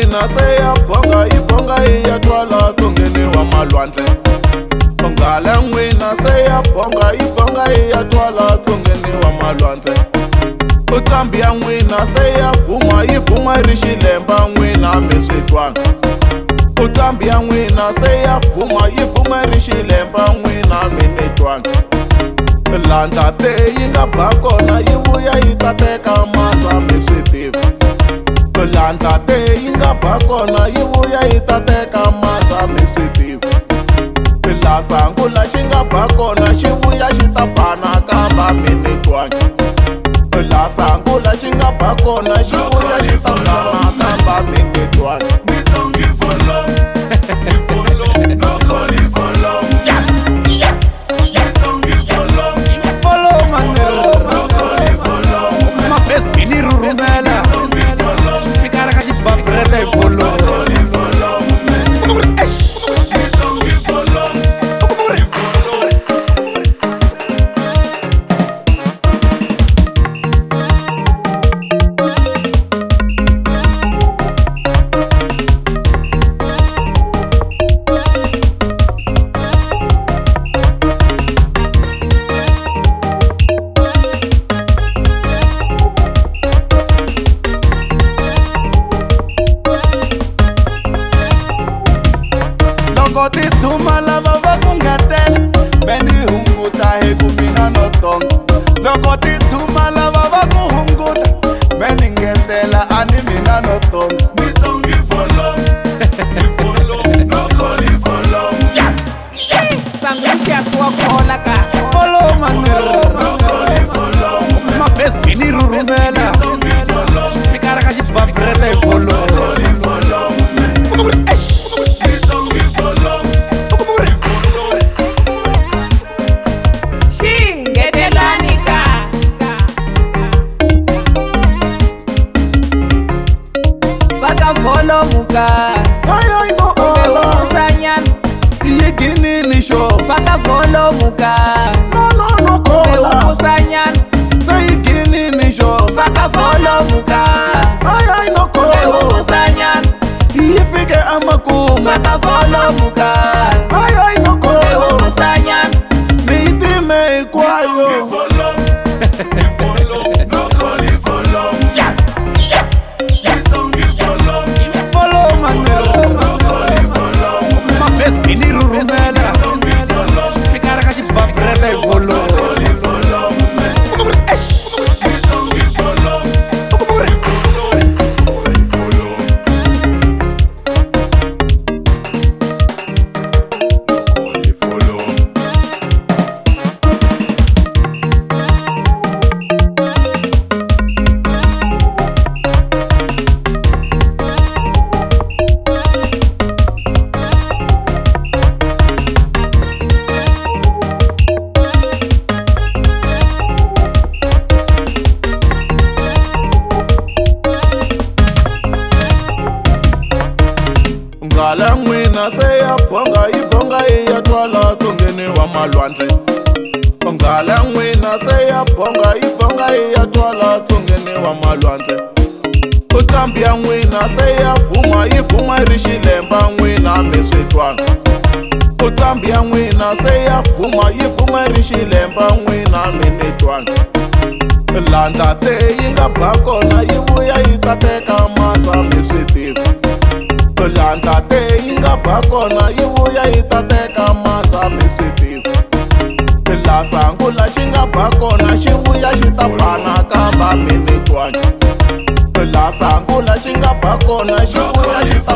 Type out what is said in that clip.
n'wina se ya bonga yi bonga yi ya twala tsungeni wa malwandle. Nghala n'wina se ya bonga yi bonga yi ya twala tsungeni wa malwandle. Uqambi ya n'wina se ya bhuma yi bhuma ri xilemba n'wina mi swi twana. Uqambi ya n'wina se ya bhuma yi bhuma ri xilemba n'wina mi ni twana. Landla te yi nga ba kona yi vuya yi ta teka mandza mi swi tiva. Landla te yi nga ba kona yi vuya yi ta teka mandza mi swi tiva. La sangula xi nga ba kona xi vuya xi ta bana kamba mi ni twana. La sangula xi nga ba kona xi vuya xi ta bana kamba mi ni twana. Loko ti dhuma lava va ku ngetela meni hunguta hi ku mina no tonga. Loko ti dhuma lava va ku hunguta meni ngetela a ni mina no tonga. Ni tongi for long, no calling for long. Sanguishia swakola ka Follow manero, no calling for long. Ma best bini rurumela mikara ka xibavhireta hi follow. Follow muka Ay no Sanyan Iye gini ni show. Faka follow muka No kola. Sanyan Say gini ni show. Faka follow muka Ay no kola. Sanyan Iye fike amaku. Faka follow muka Ay no kola. Sanyan Miti me kwayo. Nghala n'wina se ya bonga yi bonga yi ya twala tsungeni wa malwandle. Nghala n'wina se ya bonga yi bonga yi ya twala tsungeni wa malwandle. Uqambi ya n'wina se ya bhuma yi bhuma ri xilemba n'wina mi swi twana. Uqambi ya n'wina se ya bhuma yi bhuma ri xilemba n'wina mi ni twana. Landla te yi nga ba kona yi vuya yi ta teka mandza mi swi tiva. Landla te yi nga ba kona yi vuya yi ta teka mandza mi swi tiva. La sangula xi nga ba kona xi vuya xi ta bana kamba mi ni twana. La sangula xi nga ba kona xi vuya xi ta